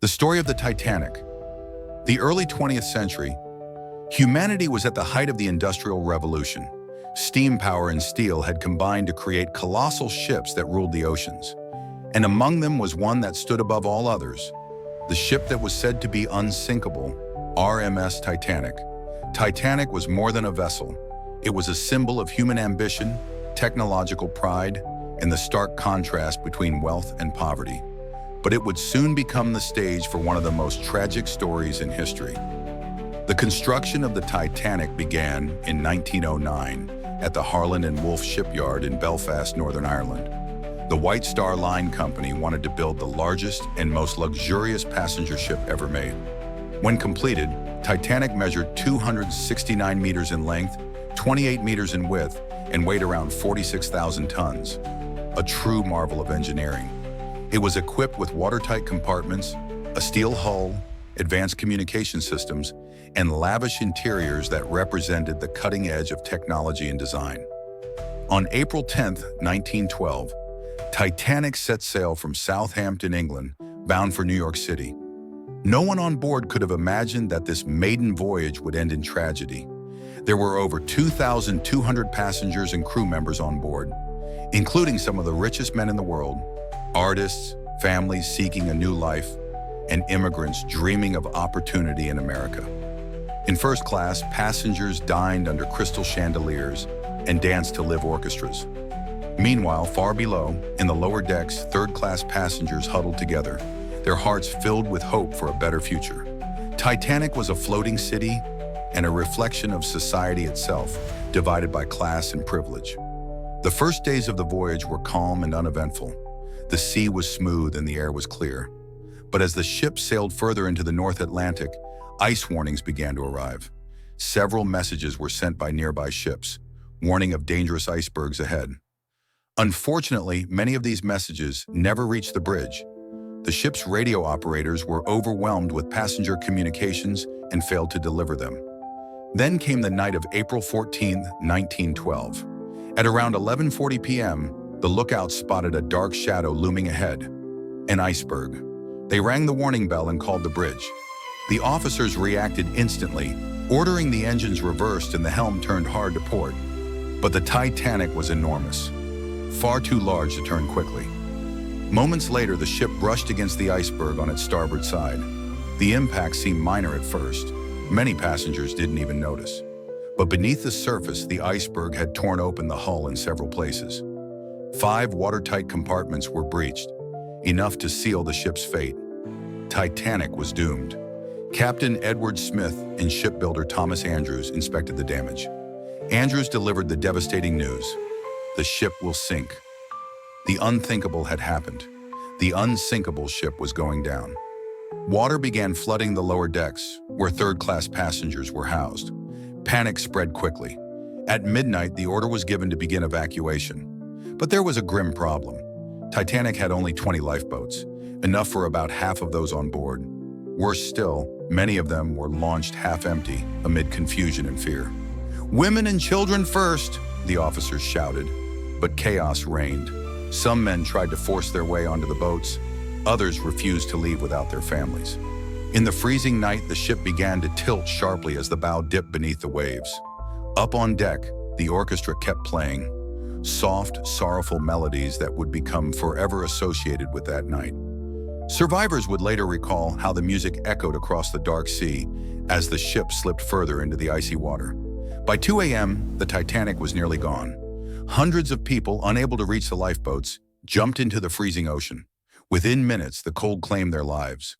The story of the Titanic. The early 20th century, humanity was at the height of the Industrial Revolution. Steam power and steel had combined to create colossal ships that ruled the oceans. And among them was one that stood above all others, the ship that was said to be unsinkable, RMS Titanic. Titanic was more than a vessel. It was a symbol of human ambition, technological pride, and the stark contrast between wealth and poverty. But it would soon become the stage for one of the most tragic stories in history. The construction of the Titanic began in 1909 at the Harland and Wolff shipyard in Belfast, Northern Ireland. The White Star Line Company wanted to build the largest and most luxurious passenger ship ever made. When completed, Titanic measured 269 meters in length, 28 meters in width, and weighed around 46,000 tons. A true marvel of engineering. It was equipped with watertight compartments, a steel hull, advanced communication systems, and lavish interiors that represented the cutting edge of technology and design. On April 10, 1912, Titanic set sail from Southampton, England, bound for New York City. No one on board could have imagined that this maiden voyage would end in tragedy. There were over 2,200 passengers and crew members on board, including some of the richest men in the world, artists, families seeking a new life, and immigrants dreaming of opportunity in America. In first class, passengers dined under crystal chandeliers and danced to live orchestras. Meanwhile, far below, in the lower decks, third-class passengers huddled together, their hearts filled with hope for a better future. Titanic was a floating city and a reflection of society itself, divided by class and privilege. The first days of the voyage were calm and uneventful. The sea was smooth and the air was clear. But as the ship sailed further into the North Atlantic, ice warnings began to arrive. Several messages were sent by nearby ships, warning of dangerous icebergs ahead. Unfortunately, many of these messages never reached the bridge. The ship's radio operators were overwhelmed with passenger communications and failed to deliver them. Then came the night of April 14, 1912. At around 11:40 p.m., the lookouts spotted a dark shadow looming ahead, an iceberg. They rang the warning bell and called the bridge. The officers reacted instantly, ordering the engines reversed and the helm turned hard to port. But the Titanic was enormous, far too large to turn quickly. Moments later, the ship brushed against the iceberg on its starboard side. The impact seemed minor at first. Many passengers didn't even notice. But beneath the surface, the iceberg had torn open the hull in several places. 5 watertight compartments were breached, enough to seal the ship's fate. Titanic was doomed. Captain Edward Smith and shipbuilder Thomas Andrews inspected the damage. Andrews delivered the devastating news: the ship will sink. The unthinkable had happened. The unsinkable ship was going down. Water began flooding the lower decks, where third-class passengers were housed. Panic spread quickly. At midnight, the order was given to begin evacuation. But there was a grim problem. Titanic had only 20 lifeboats, enough for about half of those on board. Worse still, many of them were launched half-empty amid confusion and fear. "Women and children first," the officers shouted, but chaos reigned. Some men tried to force their way onto the boats. Others refused to leave without their families. In the freezing night, the ship began to tilt sharply as the bow dipped beneath the waves. Up on deck, the orchestra kept playing, soft, sorrowful melodies that would become forever associated with that night. Survivors would later recall how the music echoed across the dark sea as the ship slipped further into the icy water. By 2 a.m., the Titanic was nearly gone. Hundreds of people, unable to reach the lifeboats, jumped into the freezing ocean. Within minutes, the cold claimed their lives.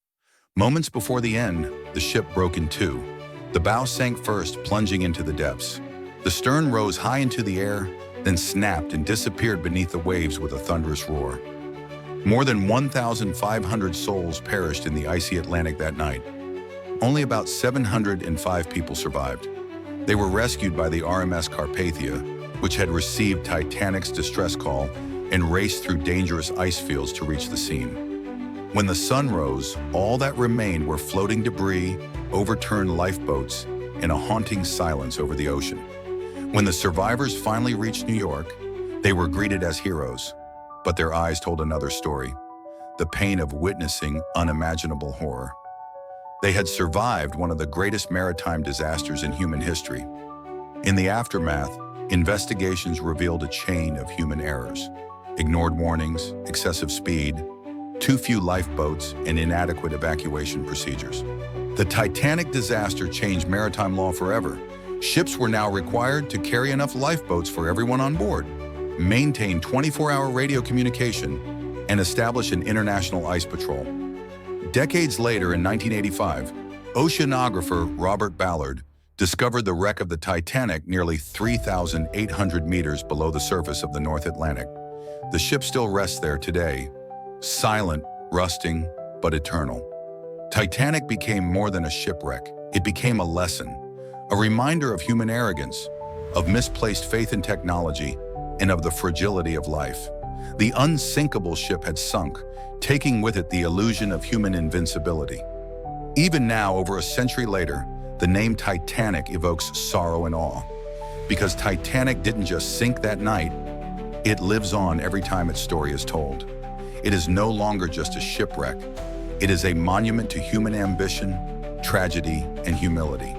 Moments before the end, the ship broke in two. The bow sank first, plunging into the depths. The stern rose high into the air, then snapped and disappeared beneath the waves with a thunderous roar. More than 1,500 souls perished in the icy Atlantic that night. Only about 705 people survived. They were rescued by the RMS Carpathia, which had received Titanic's distress call and raced through dangerous ice fields to reach the scene. When the sun rose, all that remained were floating debris, overturned lifeboats, and a haunting silence over the ocean. When the survivors finally reached New York, they were greeted as heroes, but their eyes told another story. the pain of witnessing unimaginable horror. They had survived one of the greatest maritime disasters in human history. In the aftermath, investigations revealed a chain of human errors: ignored warnings, excessive speed, too few lifeboats, and inadequate evacuation procedures. The Titanic disaster changed maritime law forever. Ships were now required to carry enough lifeboats for everyone on board, maintain 24-hour radio communication, and establish an international ice patrol. Decades later, in 1985, oceanographer Robert Ballard discovered the wreck of the Titanic nearly 3,800 meters below the surface of the North Atlantic. The ship still rests there today, silent, rusting, but eternal. Titanic became more than a shipwreck. It became a lesson, a reminder of human arrogance, of misplaced faith in technology, and of the fragility of life. The unsinkable ship had sunk, taking with it the illusion of human invincibility. Even now, over a century later, the name Titanic evokes sorrow and awe. Because Titanic didn't just sink that night, it lives on every time its story is told. It is no longer just a shipwreck. It is a monument to human ambition, tragedy, and humility.